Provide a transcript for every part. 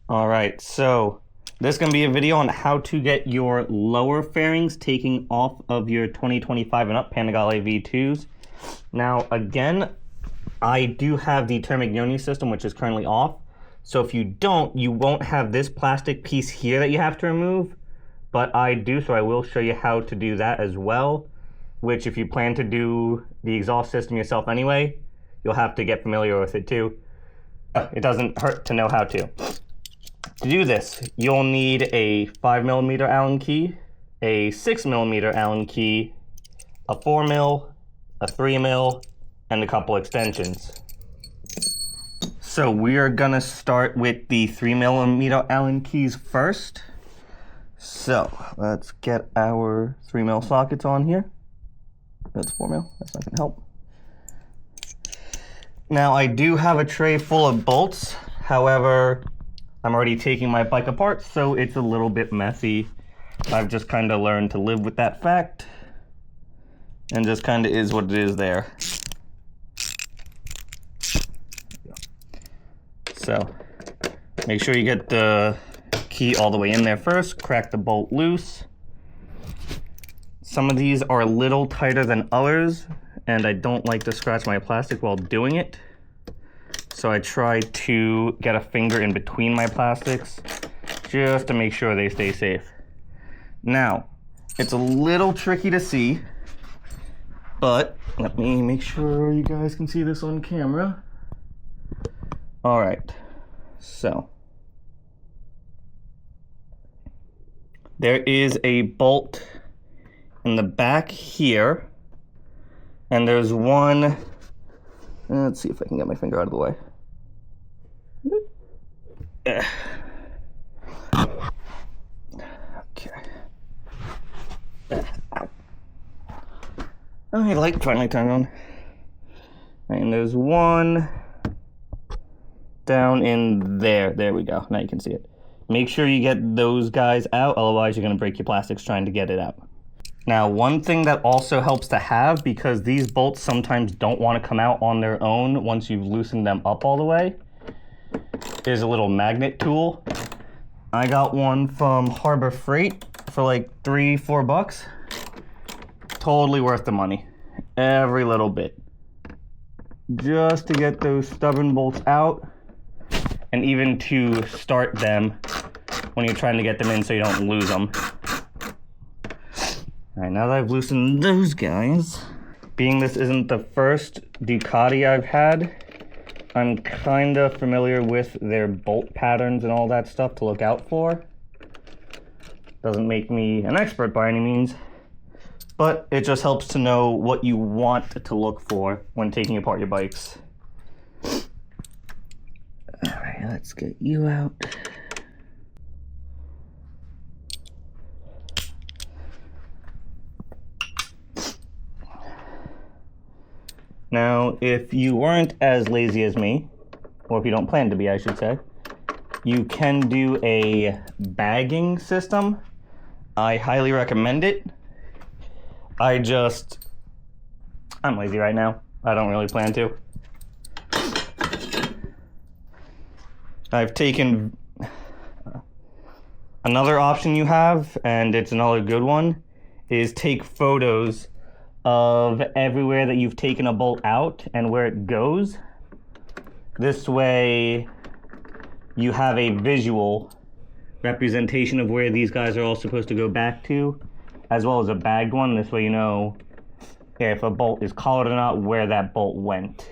All right, so this is going to be a video on how to get your lower fairings taking off of your 2025 and up Panigale V2s. Now, again, I do have the Termignoni system, which is currently off. So if you don't, you won't have this plastic piece here that you have to remove, but I do, so I will show you how to do that as well, which if you plan to do the exhaust system yourself anyway, you'll have to get familiar with it too. It doesn't hurt to know how to. To do this, you'll need a 5mm Allen key, a 6mm Allen key, a 4mm, a 3mm, and a couple extensions. So we are gonna start with the 3mm Allen keys first. So let's get our 3mm sockets on here. That's 4mm, that's not gonna help. Now I do have a tray full of bolts, however, I'm already taking my bike apart, so it's a little bit messy. I've just kind of learned to live with that fact, and just kind of is what it is there. So, make sure you get the key all the way in there first, crack the bolt loose. Some of these are a little tighter than others, and I don't like to scratch my plastic while doing it. So I try to get a finger in between my plastics just to make sure they stay safe. Now, it's a little tricky to see, but let me make sure you guys can see this on camera. All right, so there is a bolt in the back here, and there's one. Let's see if I can get my finger out of the way. Okay. Ow. Okay, light finally turned on. And there's one down in there. There we go. Now you can see it. Make sure you get those guys out, otherwise you're going to break your plastics trying to get it out. Now, one thing that also helps to have, because these bolts sometimes don't want to come out on their own once you've loosened them up all the way, is a little magnet tool. I got one from Harbor Freight for like $3-4 bucks. Totally worth the money. Every little bit. Just to get those stubborn bolts out, and even to start them when you're trying to get them in so you don't lose them. All right, now that I've loosened those guys, being this isn't the first Ducati I've had, I'm kind of familiar with their bolt patterns and all that stuff to look out for. Doesn't make me an expert by any means, but it just helps to know what you want to look for when taking apart your bikes. All right, let's get you out. Now, if you weren't as lazy as me, or if you don't plan to be, I should say, you can do a bagging system. I highly recommend it. I'm lazy right now. I don't really plan to. I've taken another option you have, and it's another good one, is take photos of everywhere that you've taken a bolt out and where it goes. This way you have a visual representation of where these guys are all supposed to go back to, as well as a bagged one. This way you know if a bolt is collared or not, where that bolt went.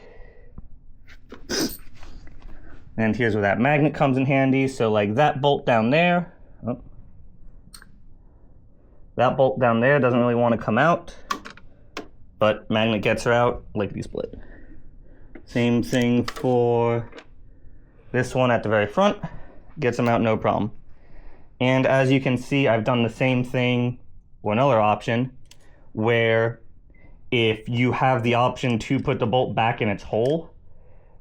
And here's where that magnet comes in handy. So like that bolt down there, that bolt down there doesn't really want to come out, but magnet gets her out, lickety split. Same thing for this one at the very front, gets them out no problem. And as you can see, I've done the same thing, or another option, where if you have the option to put the bolt back in its hole,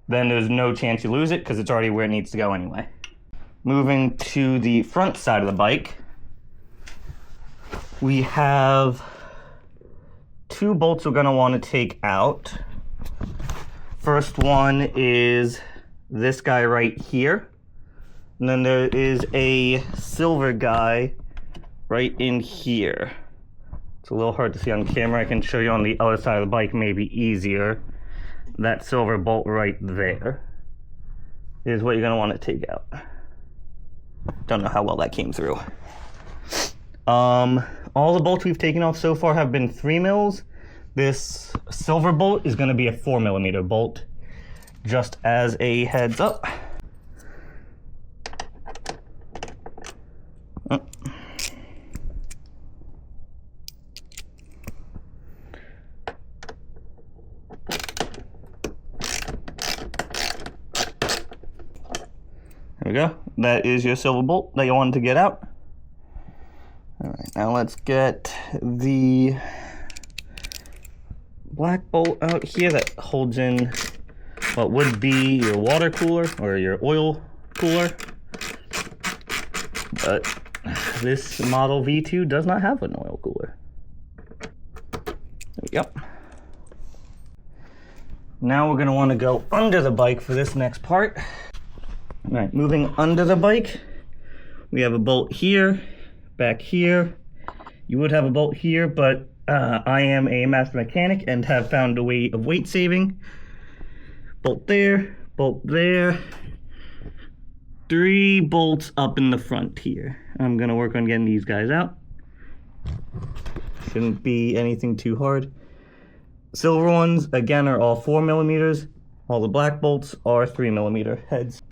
then there's no chance you lose it because it's already where it needs to go anyway. Moving to the front side of the bike, we have two bolts we're going to want to take out. First one is this guy right here. And then there is a silver guy right in here. It's a little hard to see on camera. I can show you on the other side of the bike, maybe easier. That silver bolt right there is what you're going to want to take out. Don't know how well that came through. All the bolts we've taken off so far have been 3 mils. This silver bolt is going to be a 4mm bolt, just as a heads up. There we go. That is your silver bolt that you wanted to get out. All right, now let's get the black bolt out here that holds in what would be your water cooler or your oil cooler. But this model V2 does not have an oil cooler. There we go. Now we're going to want to go under the bike for this next part. All right, moving under the bike, we have a bolt here, back here. You would have a bolt here, but I am a master mechanic and have found a way of weight saving. Bolt there, 3 bolts up in the front here. I'm gonna work on getting these guys out. Shouldn't be anything too hard. Silver ones, again, are all 4mm. All the black bolts are 3mm heads.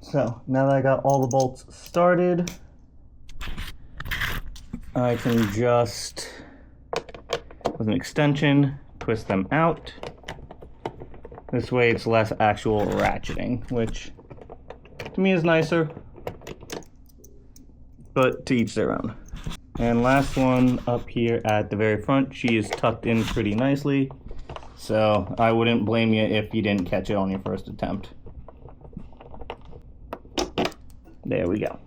So now that I got all the bolts started, I can just, with an extension, twist them out. This way it's less actual ratcheting, which to me is nicer, but to each their own. And last one up here at the very front, she is tucked in pretty nicely, so I wouldn't blame you if you didn't catch it on your first attempt. There we go.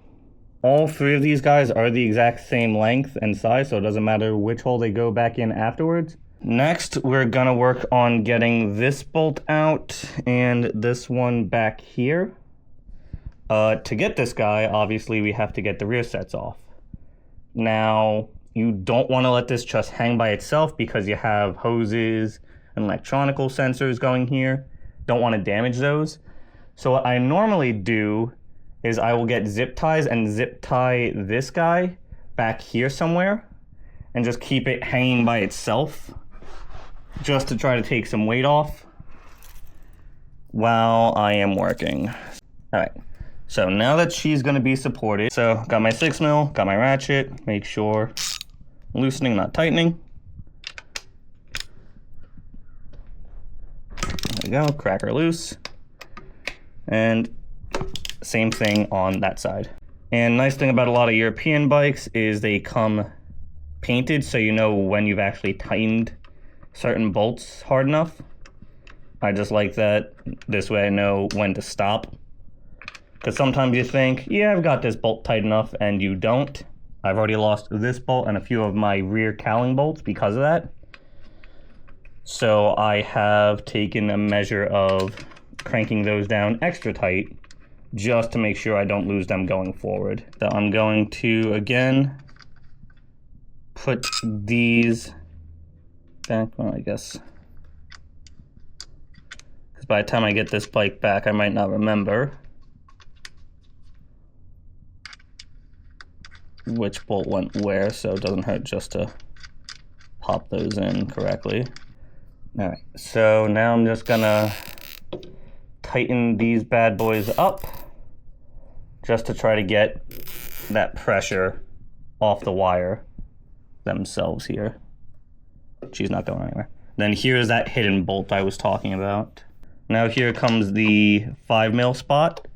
All 3 of these guys are the exact same length and size, so it doesn't matter which hole they go back in afterwards. Next, we're gonna work on getting this bolt out and this one back here. To get this guy, obviously we have to get the rear sets off. Now, you don't want to let this just hang by itself because you have hoses and electronical sensors going here. Don't want to damage those. So what I normally do is I will get zip ties and zip tie this guy back here somewhere and just keep it hanging by itself just to try to take some weight off while I am working. All right, so now that she's gonna be supported, so got my 6mm, got my ratchet, make sure I'm loosening, not tightening. There we go, cracker loose. And same thing on that side. And nice thing about a lot of European bikes is they come painted so you know when you've actually tightened certain bolts hard enough. I just like that. This way I know when to stop. Because sometimes you think, yeah, I've got this bolt tight enough, and you don't. I've already lost this bolt and a few of my rear cowling bolts because of that. So I have taken a measure of cranking those down extra tight just to make sure I don't lose them going forward. So I'm going to, again, put these back, well, I guess, because by the time I get this bike back, I might not remember which bolt went where, so it doesn't hurt just to pop those in correctly. All right, so now I'm just gonna tighten these bad boys up just to try to get that pressure off the wire themselves here. She's not going anywhere. Then here's that hidden bolt I was talking about. Now here comes the 5mm spot.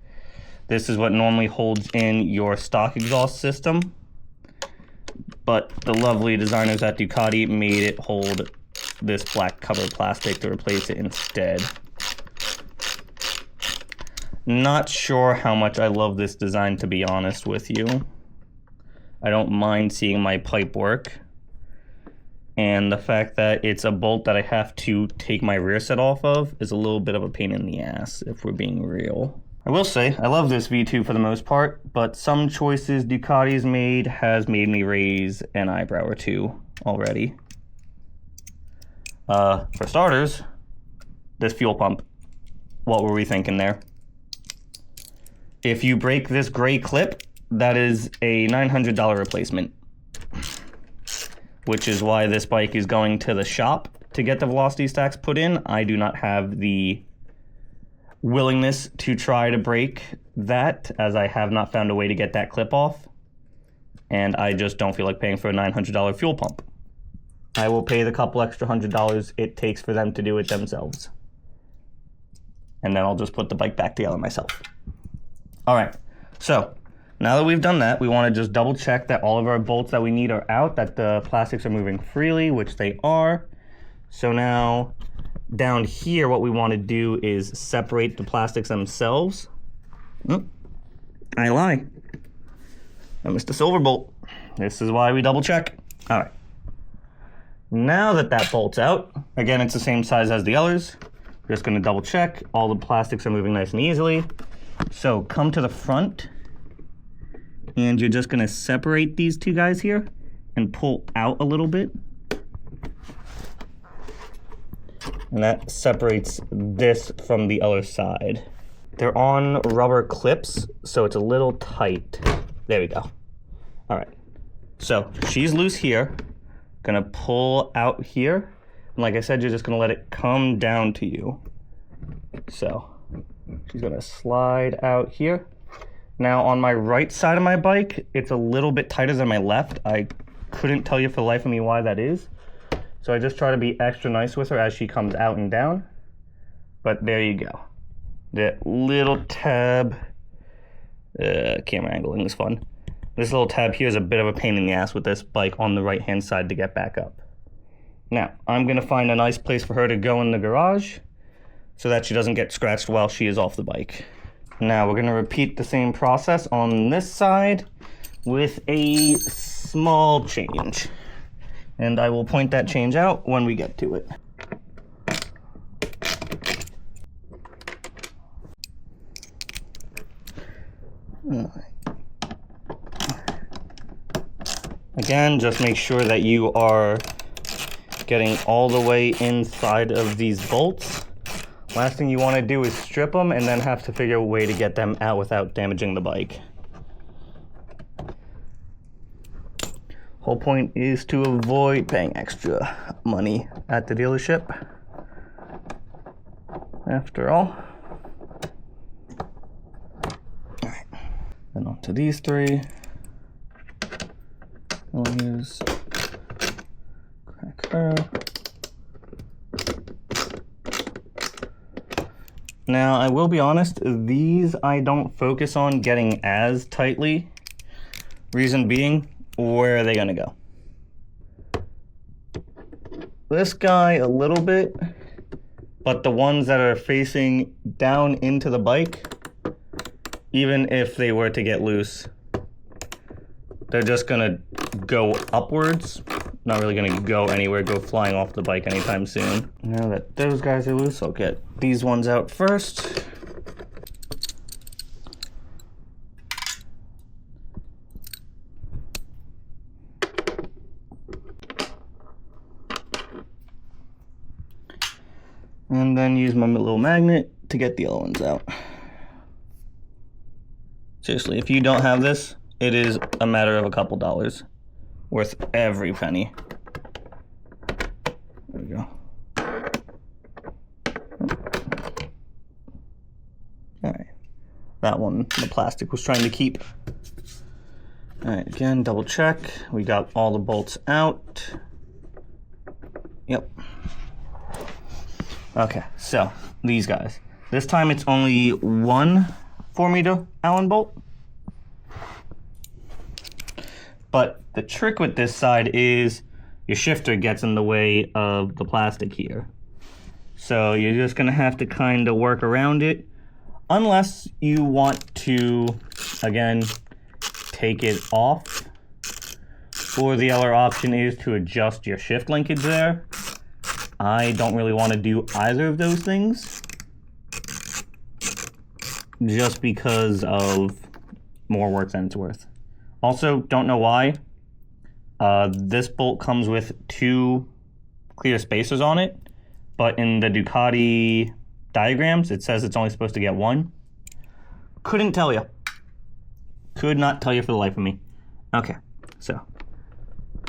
This is what normally holds in your stock exhaust system, but the lovely designers at Ducati made it hold this black cover plastic to replace it instead. Not sure how much I love this design, to be honest with you. I don't mind seeing my pipe work. And the fact that it's a bolt that I have to take my rear set off of is a little bit of a pain in the ass, if we're being real. I will say, I love this V2 for the most part, but some choices Ducati's made has made me raise an eyebrow or two already. For starters, this fuel pump. What were we thinking there? If you break this gray clip, that is a $900 replacement. Which is why this bike is going to the shop to get the velocity stacks put in. I do not have the willingness to try to break that, as I have not found a way to get that clip off. And I just don't feel like paying for a $900 fuel pump. I will pay the couple extra $100 it takes for them to do it themselves. And then I'll just put the bike back together myself. All right, so now that we've done that, we want to just double check that all of our bolts that we need are out, that the plastics are moving freely, which they are. So now down here, what we want to do is separate the plastics themselves. Oh, I lie. I missed a silver bolt. This is why we double check. All right. Now that that bolt's out, again, it's the same size as the others. We're just going to double check. All the plastics are moving nice and easily. So come to the front, and you're just going to separate these two guys here and pull out a little bit. And that separates this from the other side. They're on rubber clips, so it's a little tight. There we go. All right. So she's loose here. Gonna pull out here. And like I said, you're just gonna let it come down to you. So she's gonna slide out here. Now on my right side of my bike, it's a little bit tighter than my left. I couldn't tell you for the life of me why that is. So I just try to be extra nice with her as she comes out and down. But there you go. That little tab, camera angling is fun. This little tab here is a bit of a pain in the ass with this bike on the right-hand side to get back up. Now, I'm gonna find a nice place for her to go in the garage so that she doesn't get scratched while she is off the bike. Now, we're gonna repeat the same process on this side with a small change. And I will point that change out when we get to it. Again, just make sure that you are getting all the way inside of these bolts. Last thing you want to do is strip them and then have to figure a way to get them out without damaging the bike. Whole point is to avoid paying extra money at the dealership. After all. Alright. Then on to these three. We'll use crack her. Now, I will be honest, these I don't focus on getting as tightly. Reason being, where are they gonna go? This guy a little bit, but the ones that are facing down into the bike, even if they were to get loose, they're just gonna go upwards. Not really gonna go anywhere, go flying off the bike anytime soon. Now that those guys are loose, I'll get these ones out first. And then use my little magnet to get the other ones out. Seriously, if you don't have this, it is a matter of a couple dollars. Worth every penny. There we go. That one, the plastic was trying to keep. All right, again, double check. We got all the bolts out. Yep. Okay, so these guys. This time it's only one 4-meter Allen bolt. But the trick with this side is your shifter gets in the way of the plastic here. So you're just gonna have to kind of work around it, unless you want to, again, take it off. Or the other option is to adjust your shift linkage there. I don't really want to do either of those things, just because of more work than it's worth. Also, don't know why. This bolt comes with 2 clear spacers on it, but in the Ducati diagrams, it says it's only supposed to get 1. Couldn't tell you. Could not tell you for the life of me. Okay, so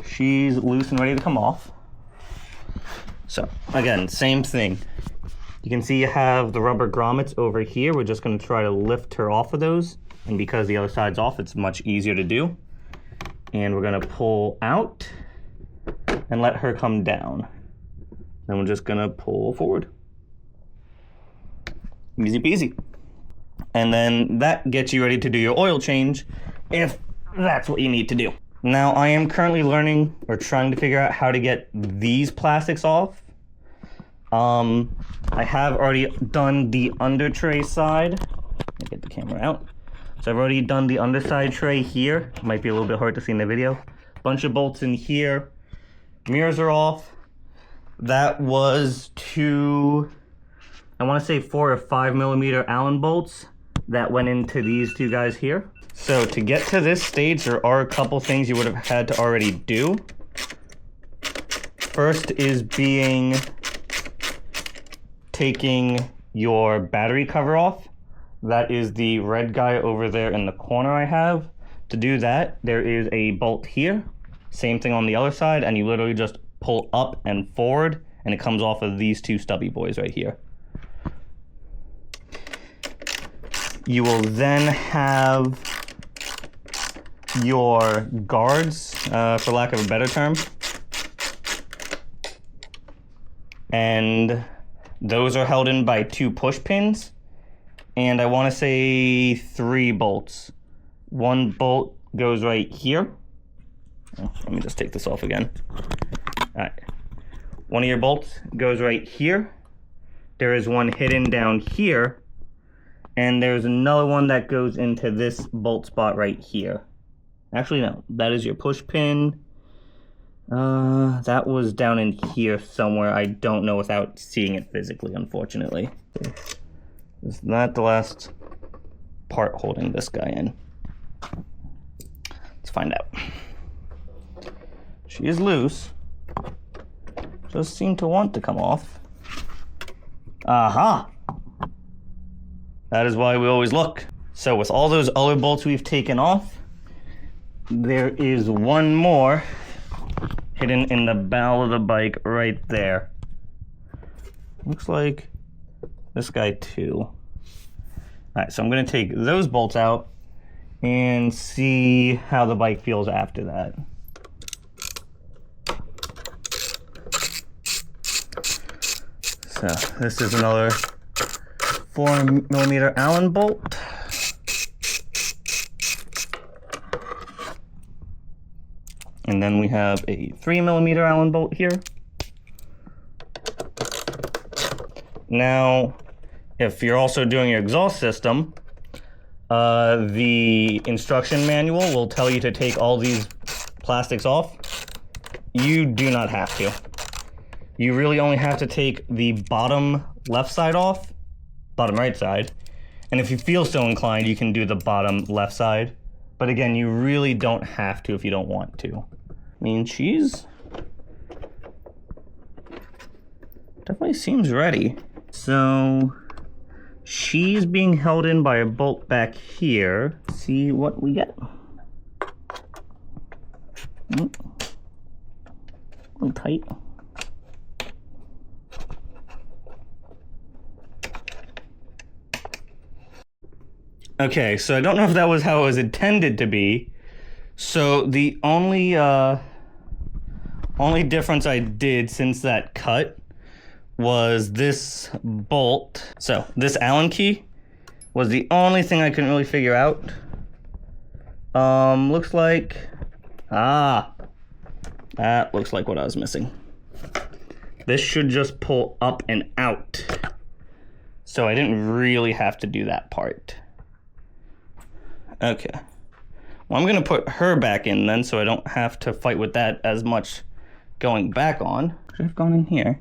she's loose and ready to come off. So again, same thing. You can see you have the rubber grommets over here. We're just going to try to lift her off of those. And because the other side's off, it's much easier to do. And we're going to pull out and let her come down. Then we're just going to pull forward. Easy peasy. And then that gets you ready to do your oil change, if that's what you need to do. Now, I am currently learning or trying to figure out how to get these plastics off. I have already done the under tray side. Let me get the camera out. So I've already done the underside tray here. Might be a little bit hard to see in the video. Bunch of bolts in here. Mirrors are off. That was 2, I want to say 4 or 5 millimeter Allen bolts that went into these 2 guys here. So to get to this stage, there are a couple things you would have had to already do. First is taking your battery cover off. That is the red guy over there in the corner I have. To do that, there is a bolt here. Same thing on the other side, and you literally just pull up and forward, and it comes off of these 2 stubby boys right here. You will then have your guards, for lack of a better term. And those are held in by 2 push pins. And I want to say 3 bolts. 1 bolt goes right here. Oh, let me just take this off again. All right. One of your bolts goes right here. There is one hidden down here. And there's another one that goes into this bolt spot right here. Actually, no. That is your push pin. That was down in here somewhere. I don't know without seeing it physically, unfortunately. Is that the last part holding this guy in? Let's find out. She is loose. Does seem to want to come off. Aha! That is why we always look. So with all those other bolts we've taken off, there is one more hidden in the bow of the bike right there. Looks like this guy too. All right, so I'm gonna take those bolts out and see how the bike feels after that. So this is another 4mm Allen bolt. And then we have a 3mm Allen bolt here. Now, if you're also doing your exhaust system, the instruction manual will tell you to take all these plastics off. You do not have to. You really only have to take the bottom left side off, bottom right side, and if you feel so inclined, you can do the bottom left side. But again, you really don't have to if you don't want to. I mean, she's definitely seems ready. So she's being held in by a bolt back here. See what we get. A little tight. Okay, so I don't know if that was how it was intended to be. So the only difference I did since that cut was this bolt. So this Allen key was the only thing I couldn't really figure out. Looks like, that looks like what I was missing. This should just pull up and out. So I didn't really have to do that part. Okay. Well, I'm gonna put her back in then, so I don't have to fight with that as much going back on. Should have gone in here.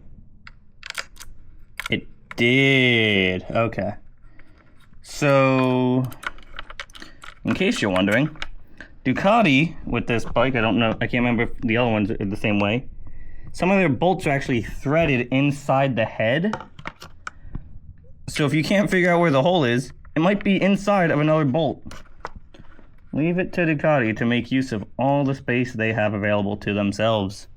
It did. Okay. So, in case you're wondering, Ducati with this bike, I don't know, I can't remember if the other ones are the same way. Some of their bolts are actually threaded inside the head. So if you can't figure out where the hole is, it might be inside of another bolt. Leave it to Ducati to make use of all the space they have available to themselves.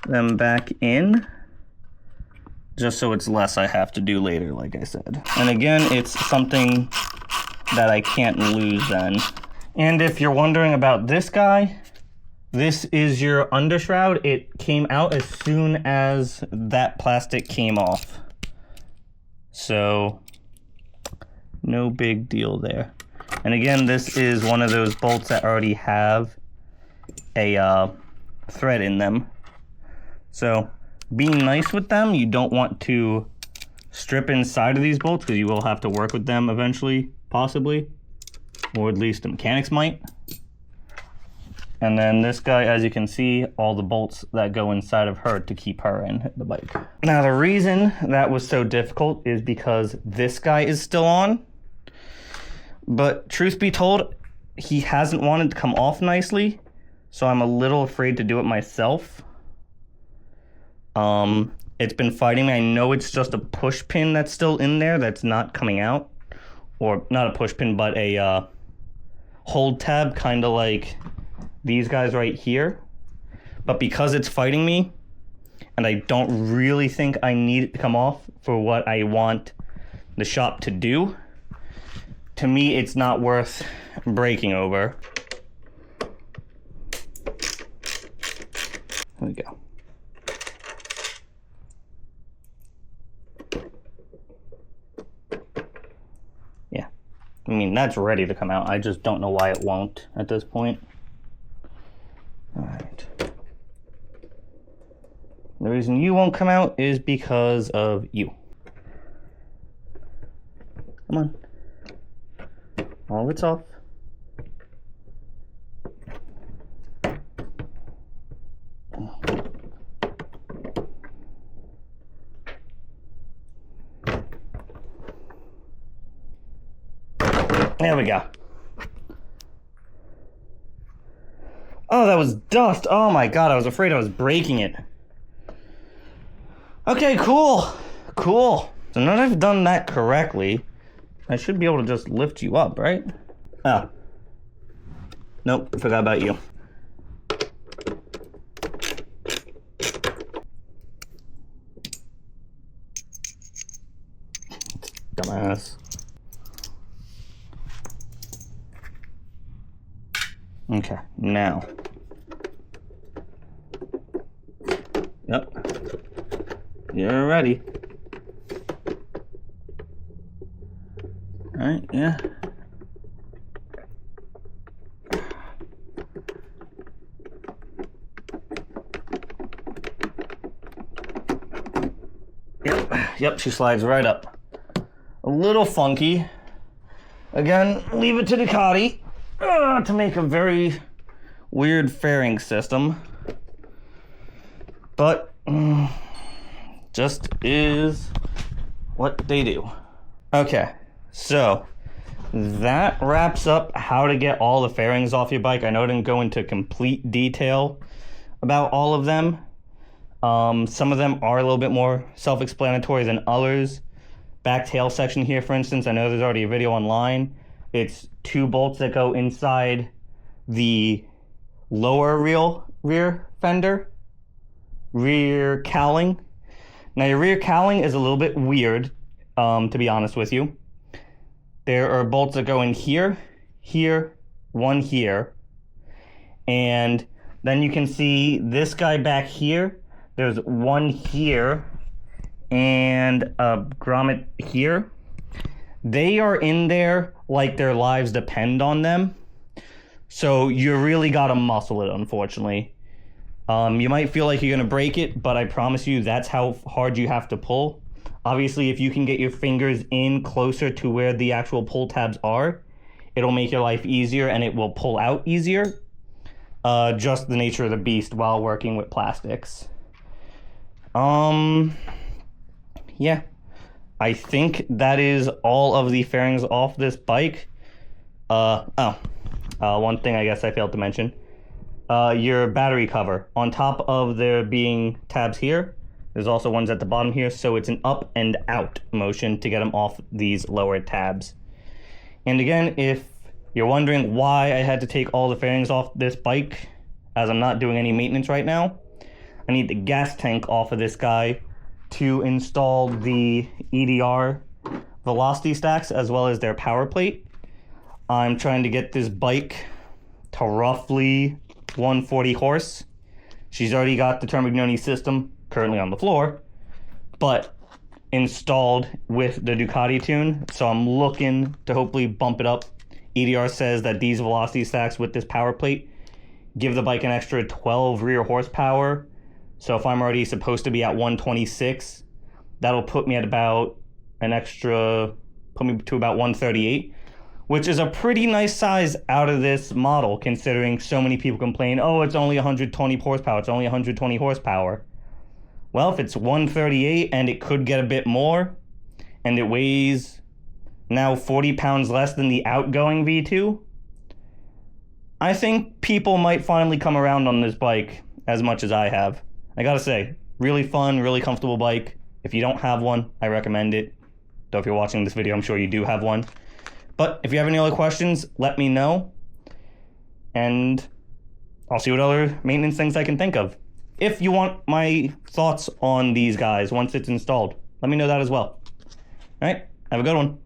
Them back in, just so it's less I have to do later, like I said. And again, it's something that I can't lose then. And if you're wondering about this guy, this is your undershroud. It came out as soon as that plastic came off. So, no big deal there. And again, this is one of those bolts that already have a thread in them. So, being nice with them, you don't want to strip inside of these bolts because you will have to work with them eventually, possibly. Or at least the mechanics might. And then this guy, as you can see, all the bolts that go inside of her to keep her in the bike. Now the reason that was so difficult is because this guy is still on. But truth be told, he hasn't wanted to come off nicely. So I'm a little afraid to do it myself. It's been fighting me. I know it's just a push pin that's still in there that's not coming out. Or not a push pin, but a hold tab, kind of like these guys right here. But because it's fighting me, and I don't really think I need it to come off for what I want the shop to do, to me it's not worth breaking over. There we go. Yeah, I mean, that's ready to come out. I just don't know why it won't at this point. All right. The reason you won't come out is because of you. Come on. All of it's off. There we go. Oh, that was dust. Oh my god, I was afraid I was breaking it. Okay, cool. Cool. So now that I've done that correctly, I should be able to just lift you up, right? Oh. Nope, forgot about you. Dumbass. Okay, now. Yep. You're ready. Alright, yeah. Yep, she slides right up. A little funky. Again, leave it to Ducati to make a very weird fairing system. But just is what they do. Okay, so that wraps up how to get all the fairings off your bike. I know I didn't go into complete detail about all of them. Some of them are a little bit more self-explanatory than others. Back tail section here, for instance, I know there's already a video online. It's 2 bolts that go inside the lower rear fender, rear cowling. Now your rear cowling is a little bit weird, to be honest with you. there are bolts that go in here, here, one here, and then you can see this guy back here. There's one here and a grommet here. They are in there like their lives depend on them. So you really gotta muscle it, unfortunately. You might feel like you're gonna break it, but I promise you that's how hard you have to pull. Obviously, if you can get your fingers in closer to where the actual pull tabs are, it'll make your life easier and it will pull out easier. Just the nature of the beast while working with plastics. Yeah. I think that is all of the fairings off this bike. One thing I guess I failed to mention. Your battery cover. On top of there being tabs here, there's also ones at the bottom here, so it's an up and out motion to get them off these lower tabs. And again, if you're wondering why I had to take all the fairings off this bike, as I'm not doing any maintenance right now, I need the gas tank off of this guy to install the EDR velocity stacks as well as their power plate. I'm trying to get this bike to roughly 140 horse. She's already got the Termignoni system currently on the floor, but installed with the Ducati tune, so I'm looking to hopefully bump it up. EDR says that these velocity stacks with this power plate give the bike an extra 12 rear horsepower. So if I'm already supposed to be at 126, that'll put me at about put me to about 138, which is a pretty nice size out of this model, considering so many people complain, oh, it's only 120 horsepower, it's only 120 horsepower. Well, if it's 138 and it could get a bit more, and it weighs now 40 pounds less than the outgoing V2, I think people might finally come around on this bike as much as I have. I gotta say, really fun, really comfortable bike. If you don't have one, I recommend it. Though if you're watching this video, I'm sure you do have one. But if you have any other questions, let me know. And I'll see what other maintenance things I can think of. If you want my thoughts on these guys once it's installed, let me know that as well. All right, have a good one.